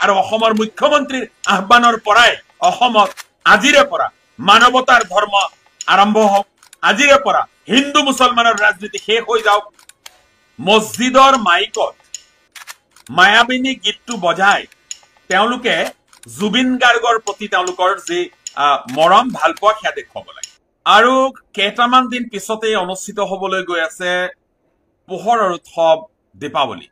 আৰু অসমৰ মুখ্যমন্ত্ৰীৰ আহ্বানৰ পৰাই অসমত আজিৰে পৰা মানৱতাৰ ধৰ্ম আৰম্ভ হওক, আজিৰে পৰা হিন্দু মুছলমানৰ ৰাজনীতি শেষ হৈ যাওক। মছজিদৰ মাইকত মায়াবিনী গীতটো বজাই তেওঁলোকে জুবিন গাৰ্গৰ প্ৰতি তেওঁলোকৰ যি মৰম ভাল পোৱা সেয়া দেখুৱাব লাগে। আৰু কেইটামান দিন পিছতেই অনুষ্ঠিত হবলৈ গৈ আছে পোহৰৰ উৎসৱ দীপাৱলী।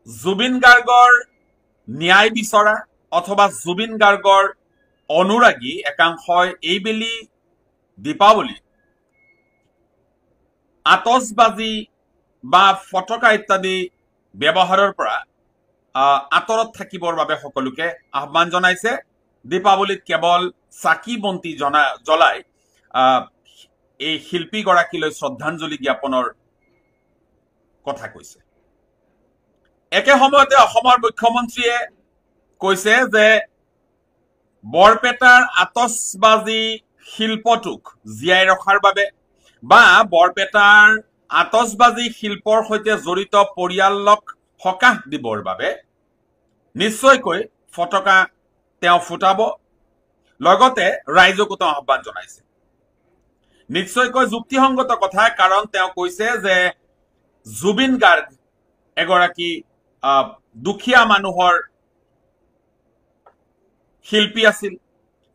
জুবিন গাৰ্গৰ ন্যায় বিচৰা অথবা জুবিন গাৰ্গৰ অনুৰাগী একাংশই এইবেলি দীপাৱলী আতচবাজি বা ফটকা ইত্যাদি ব্যৱহাৰৰ পৰা আঁতৰত থাকিবৰ বাবে সকলোকে আহ্বান জনাইছে। দীপাৱলীত কেৱল চাকি বন্তি জ্বলাই এই শিল্পীগৰাকীলৈ শ্ৰদ্ধাঞ্জলি জ্ঞাপনৰ কথা কৈছে। একে সময়তে অসমৰ মুখ্যমন্ত্ৰীয়ে কৈছে যে বৰপেটাৰ আতচবাজি শিল্পটোক জীয়াই ৰখাৰ বাবে বা বৰপেটাৰ আতচবাজি শিল্পৰ সৈতে জড়িত পৰিয়ালক সকাহ দিবৰ বাবে নিশ্চয়কৈ ফটকা তেওঁ ফুটাব। লগতে ৰাইজকো তেওঁ আহ্বান জনাইছে। নিশ্চয়কৈ যুক্তিসংগত কথা, কাৰণ তেওঁ কৈছে যে জুবিন গাৰ্গ এগৰাকী দুখীয়া মানুহৰ শিল্পী আছিল।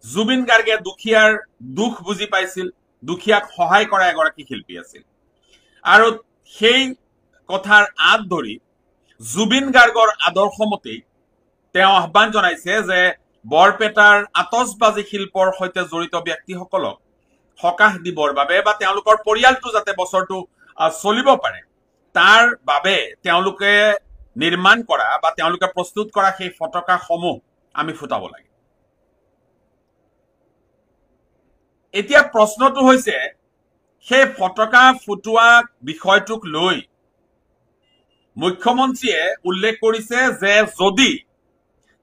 জুবিন গাৰ্গে দুখীয়াৰ দুখ বুজি পাইছিল, দুখীয়াক সহায় কৰা এগৰাকী শিল্পী আছিল। আৰু সেই কথাৰ আঁত ধৰি জুবিন গাৰ্গৰ আদৰ্শ মতেই তেওঁ আহ্বান জনাইছে যে বৰপেটাৰ আতচবাজি শিল্পৰ সৈতে জড়িত ব্যক্তিসকলক সকাহ দিবৰ বাবে বা তেওঁলোকৰ পৰিয়ালটো যাতে বছৰটো চলিব পাৰে তাৰ বাবে তেওঁলোকে নিৰ্মাণ কৰা বা তেওঁলোকে প্ৰস্তুত কৰা সেই ফটকাসমূহ আমি ফুটাব লাগে। এতিয়া প্ৰশ্নটো হৈছে, সেই ফটকা ফুটোৱা বিষয়টোক লৈ মুখ্যমন্ত্ৰীয়ে উল্লেখ কৰিছে যে যদি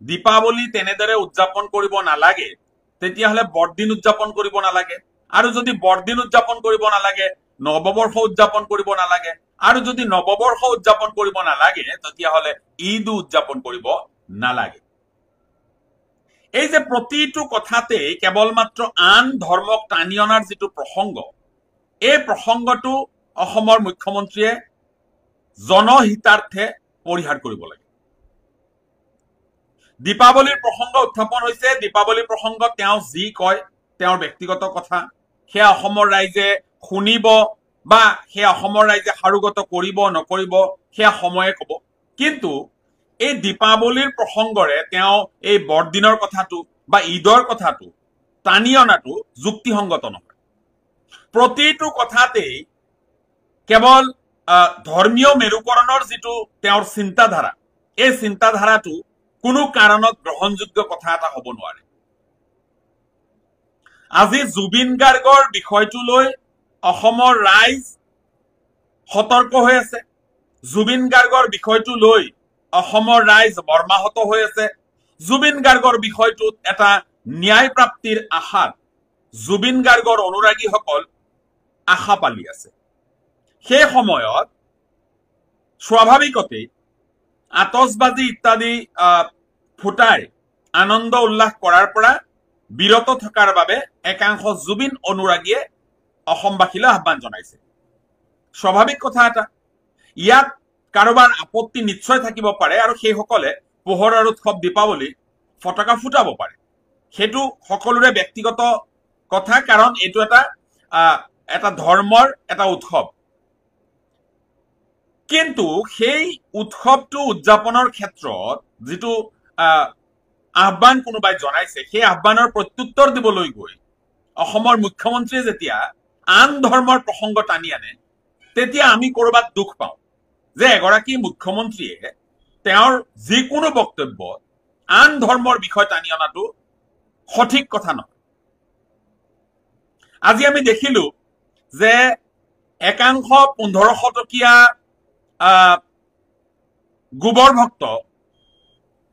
দীপাৱলী তেনেদৰে উদযাপন কৰিব নালাগে তেতিয়াহ'লে বৰদিন উদযাপন কৰিব নালাগে, আৰু যদি বৰদিন উদযাপন কৰিব নালাগে নৱবৰ্ষ উদযাপন কৰিব নালাগে, আৰু যদি নৱবৰ্ষ উদযাপন কৰিব নালাগে তেতিয়াহ'লে ঈদো উদযাপন কৰিব নালাগে। এই যে প্ৰতিটো কথাতে কেৱল মাত্ৰ আন ধৰ্মক টানি অনাৰ যিটো প্ৰসংগ, এই প্ৰসংগটো অসমৰ মুখ্যমন্ত্ৰীয়ে জনহিতাৰ্থে পৰিহাৰ কৰিব লাগে। দীপাৱলীৰ প্ৰসংগ উত্থাপন হৈছে। দীপাৱলীৰ প্ৰসংগত তেওঁ যি কয় তেওঁৰ ব্যক্তিগত কথা, সেয়া অসমৰ ৰাইজে শুনিব বা সেয়া অসমৰ ৰাইজে সাৰোগত কৰিব নকৰিব সেয়া সময়ে কব। কিন্তু এই দীপাৱলীৰ প্ৰসংগৰে তেওঁ এই বৰদিনৰ কথাটো বা ঈদৰ কথাটো টানি অনাটো যুক্তিসংগত নহয়। প্ৰতিটো কথাতেই কেৱল ধৰ্মীয় মেৰুকৰণৰ যিটো তেওঁৰ চিন্তাধাৰা, এই চিন্তাধাৰাটো কোনো কাৰণত গ্ৰহণযোগ্য কথা এটা হ'ব নোৱাৰে। আজি জুবিন গাৰ্গৰ বিষয়টো লৈ অসমৰ ৰাইজ সতৰ্ক হৈ আছে। জুবিন গাৰ্গৰ বিষয়টো লৈ অসমৰ ৰাইজ মৰ্মাহত হৈ আছে। জুবিন গাৰ্গৰ বিষয়টোত এটা ন্যায় প্ৰাপ্তিৰ আশাত জুবিন গাৰ্গৰ অনুৰাগীসকল আশা পালি আছে। সেই সময়ত স্বাভাৱিকতেই আতচবাজি ইত্যাদি ফুটাই আনন্দ উল্লাস কৰাৰ পৰা বিৰত থকাৰ বাবে একাংশ জুবিন অনুৰাগীয়ে অসমবাসীলৈ আহ্বান জনাইছে। স্বাভাৱিক কথা এটা। ইয়াত কাৰোবাৰ আপত্তি নিশ্চয় থাকিব পাৰে, আৰু সেইসকলে পোহৰৰ উৎসৱ দীপাৱলী ফটকা ফুটাব পাৰে। সেইটো সকলোৰে ব্যক্তিগত কথা, কাৰণ এইটো এটা ধৰ্মৰ এটা উৎসৱ। কিন্তু সেই উৎসৱটো উদযাপনৰ ক্ষেত্ৰত যিটো আহ্বান কোনোবাই জনাইছে, সেই আহ্বানৰ প্ৰত্যুত্তৰ দিবলৈ গৈ অসমৰ মুখ্যমন্ত্ৰীয়ে যেতিয়া আন ধৰ্মৰ প্ৰসংগ টানি আনে তেতিয়া আমি কৰবাত দুখ পাওঁ যে এগৰাকী মুখ্যমন্ত্ৰীয়ে তেওঁৰ যিকোনো বক্তব্যত আন ধৰ্মৰ বিষয় টানি অনাটো সঠিক কথা নহয়। আজি আমি দেখিলো যে একাংশ 1500 টকীয়া গোবৰ ভক্ত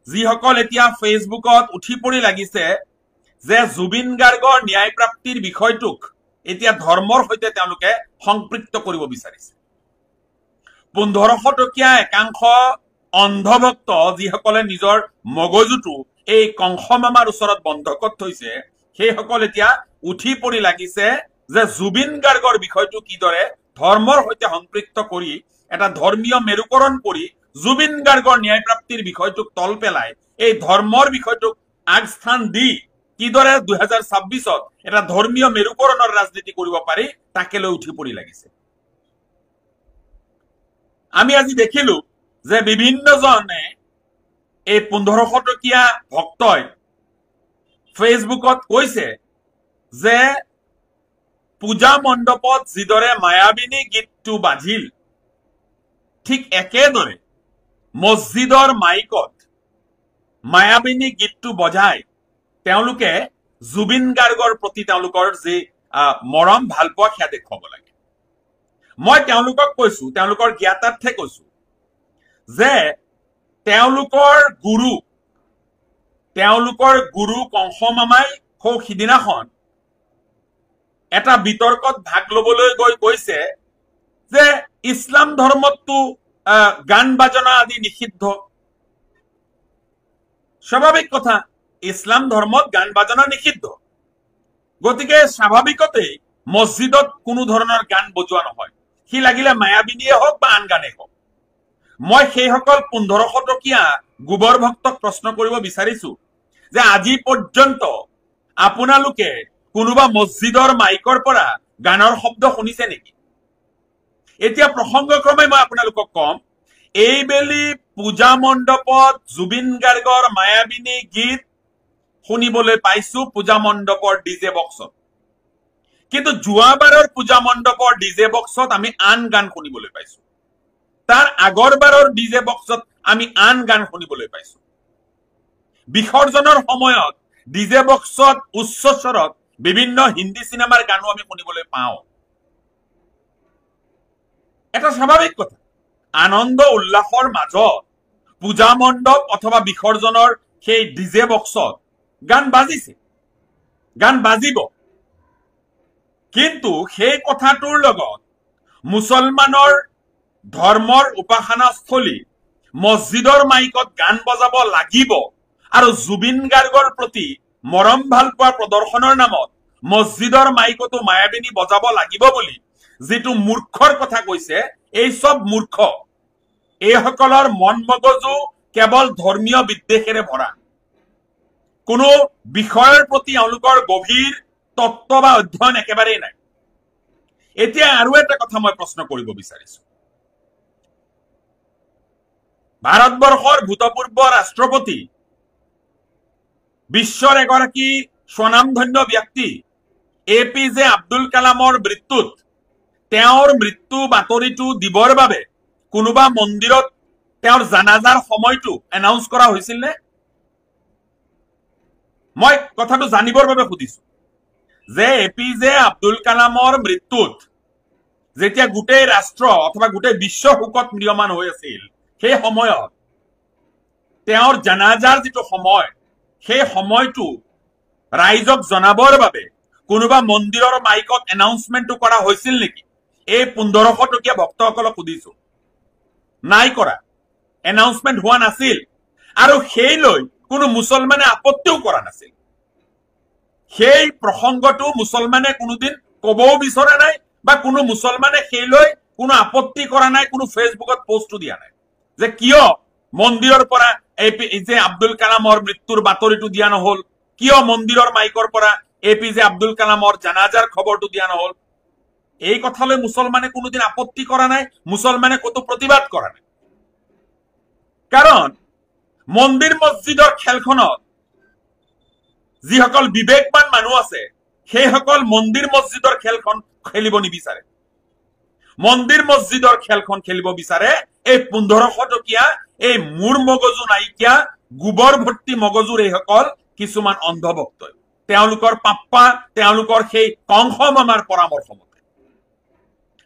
যিসকল এতিয়া ফেচবুকত উঠি পৰি লাগিছে যে জুবিন গাৰ্গৰ ন্যায় প্ৰাপ্তিৰ বিষয়টোক এতিয়া ধৰ্মৰ সৈতে তেওঁলোকে সম্পৃক্ত কৰিব বিচাৰিছে। 1500 টকীয়া একাংশ অন্ধভক্ত যিসকলে নিজৰ মগজুটো এই কংস মামাৰ ওচৰত বন্ধকত থৈছে, সেইসকল এতিয়া উঠি পৰি লাগিছে যে জুবিন গাৰ্গৰ বিষয়টো কিদৰে ধৰ্মৰ সৈতে সম্পৃক্ত কৰি এটা ধৰ্মীয় মেৰুকৰণ কৰি জুবিন গাৰ্গৰ ন্যায়প্ৰাপ্তিৰ বিষয়টোক তল পেলাই এই ধৰ্মৰ বিষয়টোক আগস্থান দি কিদৰে 2026-ত এটা ধৰ্মীয় মেৰুকৰণৰ ৰাজনীতি কৰিব পাৰি তাকে লৈ উঠি পৰি লাগিছে। আমি আজি দেখিলো যে বিভিন্নজনে এই 1500 টকীয়া ভক্তই ফেচবুকত কৈছে যে পূজা মণ্ডপত যিদৰে মায়াবিনী গীতটো বাজিল ঠিক একেদৰে মছজিদৰ মাইকত মায়াবিনী গীতটো বজাই তেওঁলোকে জুবিন গাৰ্গৰ প্ৰতি তেওঁলোকৰ যি মৰম ভাল পোৱা সেয়া দেখুৱাব লাগে। মই তেওঁলোকক কৈছো, তেওঁলোকৰ জ্ঞাতাৰ্থে কৈছো যে তেওঁলোকৰ গুৰু কংস মামাই সিদিনাখন এটা বিতৰ্কত ভাগ লবলৈ গৈ কৈছে যে ইছলাম ধৰ্মতটো গান বাজনা আদি নিষিদ্ধ। স্বাভাৱিক কথা, ইছলাম ধৰ্মত গান বাজনা নিষিদ্ধ, গতিকে স্বাভাৱিকতেই মছজিদত কোনো ধৰণৰ গান বজোৱা নহয়, সি লাগিলে মায়াবিনীয়ে হওক বা আন গানেই হওক। মই সেইসকল 1500 টকীয়া গোবৰ ভক্তক প্ৰশ্ন কৰিব বিচাৰিছো যে আজি পৰ্যন্ত আপোনালোকে কোনোবা মছজিদৰ মাইকৰ পৰা গানৰ শব্দ শুনিছে নেকি? এতিয়া প্ৰসংগক্ৰমে মই আপোনালোকক কম, এইবেলি পূজা মণ্ডপত জুবিন গাৰ্গৰ মায়াবিনী গীত শুনিবলৈ পাইছো পূজা মণ্ডপৰ ডিজে বক্সত, কিন্তু যোৱাবাৰৰ পূজা মণ্ডপৰ ডিজে বক্সত আমি আন গান শুনিবলৈ পাইছো, তাৰ আগৰবাৰৰ ডিজে বক্সত আমি আন গান শুনিবলৈ পাইছো। বিসৰ্জনৰ সময়ত ডিজে বক্সত উচ্চ স্বৰত বিভিন্ন হিন্দী চিনেমাৰ গানো আমি শুনিবলৈ পাওঁ। এটা স্বাভাৱিক কথা, আনন্দ উল্লাসৰ মাজত পূজা মণ্ডপ অথবা বিসৰ্জনৰ সেই ডিজে বক্সত গান বাজিছে, গান বাজিব, কিন্তু সেই কথাটোৰ লগত মুছলমানৰ ধৰ্মৰ উপাসনাস্থলী মছজিদৰ মাইকত গান বজাব লাগিব আৰু জুবিন গাৰ্গৰ প্ৰতি মৰম ভাল পোৱা প্ৰদৰ্শনৰ নামত মছজিদৰ মাইকতো মায়াবিনী বজাব লাগিব বুলি যিটো মূৰ্খৰ কথা কৈছে, এই সব মূৰ্খ। এইসকলৰ মন মগজু কেৱল ধৰ্মীয় বিদ্বেষেৰে ভৰা, কোনো বিষয়ৰ প্ৰতি তেওঁলোকৰ গভীৰ তত্ত্ব বা অধ্যয়ন একেবাৰেই নাই। এতিয়া আৰু এটা কথা মই প্ৰশ্ন কৰিব বিচাৰিছো, ভাৰতবৰ্ষৰ ভূতপূৰ্ব ৰাষ্ট্ৰপতি, বিশ্বৰ এগৰাকী স্বনামধন্য ব্যক্তি APJ আব্দুল কালামৰ মৃত্যুত তেওঁৰ মৃত্যু বাতৰিটো দিবৰ বাবে কোনোবা মন্দিৰত তেওঁৰ জানাজাৰ সময়টো এনাউন্স কৰা হৈছিল নে? মই কথাটো জানিবৰ বাবে সুধিছো যে APJ আব্দুল কালামৰ মৃত্যুত যেতিয়া গোটেই ৰাষ্ট্ৰ অথবা গোটেই বিশ্ব শোকত ম্ৰিয়মান হৈ আছিল, সেই সময়ত তেওঁৰ জানাজাৰ যিটো সময়, সেই সময়টো ৰাইজক জনাবৰ বাবে কোনোবা মন্দিৰৰ মাইকত এনাউন্সমেন্টটো কৰা হৈছিল নেকি? এই 1500 টকীয়া ভক্তসকলক সুধিছো, নাই কৰা, এনাউন্সমেন্ট হোৱা নাছিল, আৰু সেই লৈ কোনো মুছলমানে আপত্তিও কৰা নাছিল। সেই প্ৰসংগটো মুছলমানে কোনোদিন কবও বিচৰা নাই বা কোনো মুছলমানে সেই লৈ কোনো আপত্তি কৰা নাই, কোনো ফেচবুকত পোষ্টও দিয়া নাই যে কিয় মন্দিৰৰ পৰা APJ আব্দুল কালামৰ মৃত্যুৰ বাতৰিটো দিয়া নহল, কিয় মন্দিৰৰ মাইকৰ পৰা APJ আব্দুল কালামৰ জানাজাৰ খবৰটো দিয়া নহল। এই কথালৈ মুছলমানে কোনোদিন আপত্তি কৰা নাই, মুছলমানে কতো প্ৰতিবাদ কৰা নাই। কাৰণ মন্দিৰ মছজিদৰ খেলখনত যিসকল বিবেকবান মানুহ আছে, সেইসকল মন্দিৰ মছজিদৰ খেলখন খেলিব নিবিচাৰে। মন্দিৰ মছজিদৰ খেলখন খেলিব বিচাৰে এই 1500 টকীয়া এই মূৰ মগজু নাইকিয়া গোবৰ ভৰ্তি মগজুৰ এইসকল কিছুমান অন্ধভক্তই, তেওঁলোকৰ পাপ্পা, তেওঁলোকৰ সেই কংস মামাৰ পৰামৰ্শ মতে।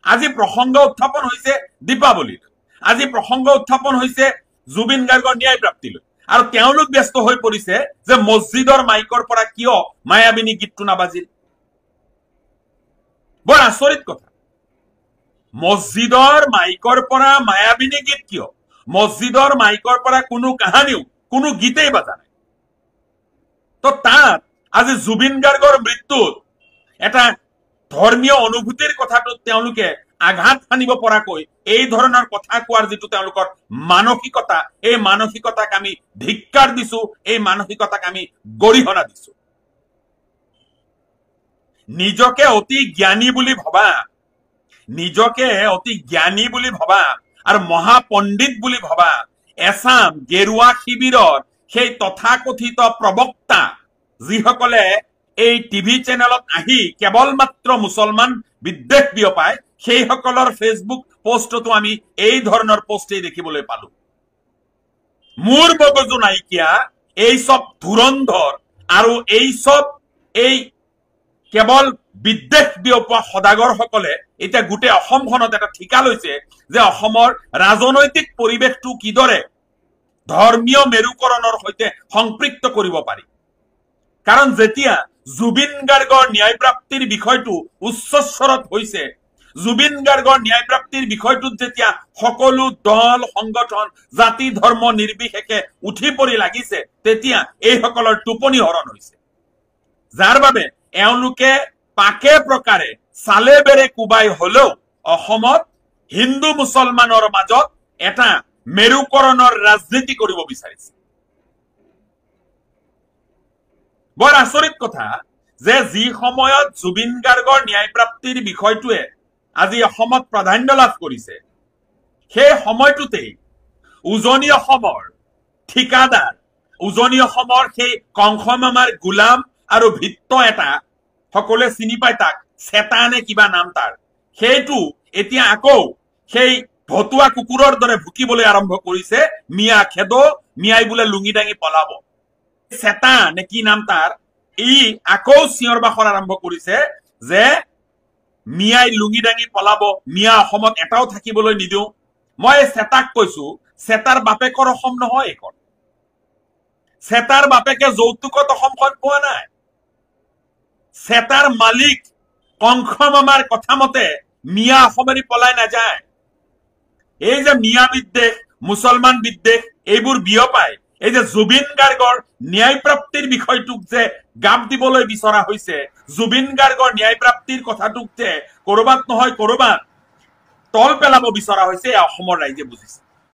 আজি প্ৰসংগ উত্থাপন হৈছে দীপাৱলীৰ, আজি প্ৰসংগ উত্থাপন হৈছে জুবিন গাৰ্গৰ ন্যায় প্ৰাপ্তিলৈ, আৰু তেওঁলোক ব্যস্ত হৈ পৰিছে যে মছজিদৰ মাইকৰ পৰা কিয় মায়াবিনী গীতটো নাবাজিল। বৰ আচৰিত কথা, মছজিদৰ মাইকৰ পৰা মায়াবিনী গীত কিয়? মছজিদৰ মাইকৰ পৰা কোনো কাহানিও কোনো গীতেই বাজা নাই। তো তাত আজি জুবিন গাৰ্গৰ মৃত্যুত এটা ধৰ্মীয় অনুভূতিৰ কথাটো তেওঁলোকে আঘাত সানিব পৰাকৈ এই ধৰণৰ কথা কোৱাৰ যিটো তেওঁলোকৰ মানসিকতা, এই মানসিকতাক আমি ধিক্কাৰ দিছো, এই মানসিকতাক আমি গৰিহণা দিছো। নিজকে অতি জ্ঞানী বুলি ভবা, নিজকে অতি জ্ঞানী বুলি ভবা আৰু মহাপণ্ডিত বুলি ভবা এছাম গেৰুৱা শিবিৰৰ সেই তথাকথিত প্ৰবক্তা যিসকলে এই টিভি চেনেলত আহি কেৱল মাত্ৰ মুছলমান বিদ্বেষ বিয়পায়, সেইসকলৰ ফেচবুক পোষ্টতো আমি এই ধৰণৰ পোষ্টেই দেখিবলৈ পালো। মোৰ মগজু নাইকিয়া এই সব ধুৰন্ধৰ আৰু এই সব এই কেৱল বিদ্বেষ বিয়পোৱা সদাগৰ সকলে এতিয়া গোটেই অসমখনত এটা ঠিকা লৈছে যে অসমৰ ৰাজনৈতিক পৰিৱেশটো কিদৰে ধৰ্মীয় মেৰুকৰণৰ সৈতে সম্পৃক্ত কৰিব পাৰি। কাৰণ যেতিয়া জুবিন গাৰ্গৰ ন্যায়প্ৰাপ্তিৰ বিষয়টো উচ্চস্বৰত হৈছে, জুবিন গাৰ্গৰ ন্যায়প্ৰাপ্তিৰ বিষয়টোত যেতিয়া সকলো দল সংগঠন জাতি ধৰ্ম নিৰ্বিশেষে উঠি পৰি লাগিছে, তেতিয়া এইসকলৰ টোপনি হৰণ হৈছে, যাৰ বাবে এওঁলোকে পাকে প্ৰকাৰে চালে বেৰে কোবাই হলেও অসমত হিন্দু মুছলমানৰ মাজত এটা মেৰুকৰণৰ ৰাজনীতি কৰিব বিচাৰিছে। বৰ আচৰিত কথা যে যি সময়ত জুবিন গাৰ্গৰ ন্যায়প্ৰাপ্তিৰ বিষয়টোৱে আজি অসমত প্ৰাধান্য লাভ কৰিছে, সেই সময়টোতেই উজনি অসমৰ ঠিকাদাৰ, উজনি অসমৰ সেই কংস মামাৰ গোলাম আৰু ভিত্ত এটা, সকলোৱে চিনি পায় তাক, চেতা নে কিবা নাম তাৰ, সেইটো এতিয়া আকৌ সেই ভতুৱা কুকুৰৰ দৰে ভুকিবলৈ আৰম্ভ কৰিছে। মিয়া খেদো, মিয়াই বোলে লুঙি দাঙি পলাব। চেতা নে কি নাম তাৰ, ই আকৌ চিঞৰ বাখৰ আৰম্ভ কৰিছে যে মিয়াই লুঙি দাঙি পলাব, মিয়া অসমত এটাও থাকিবলৈ নিদিওঁ। মই চেতাক কৈছো, চেতাৰ বাপেকৰ অসম নহয় এইখন। চেতাৰ বাপেকে যৌতুকত অসমখন পোৱা নাই। চেতাৰ মালিক কংস মামাৰ কথা মতে মিয়া অসমেৰি পলাই নাযায়। এই যে মিয়া বিদ্বেষ, মুছলমান বিদ্বেষ এইবোৰ বিয়পাই এই যে জুবিন গাৰ্গৰ ন্যায়প্ৰাপ্তিৰ বিষয়টোক যে গাপ দিবলৈ বিচৰা হৈছে, জুবিন গাৰ্গৰ ন্যায়প্ৰাপ্তিৰ কথাটোক যে কৰবাত নহয় কৰবাত তল পেলাব বিচৰা হৈছে, অসমৰ ৰাইজে বুজিছে।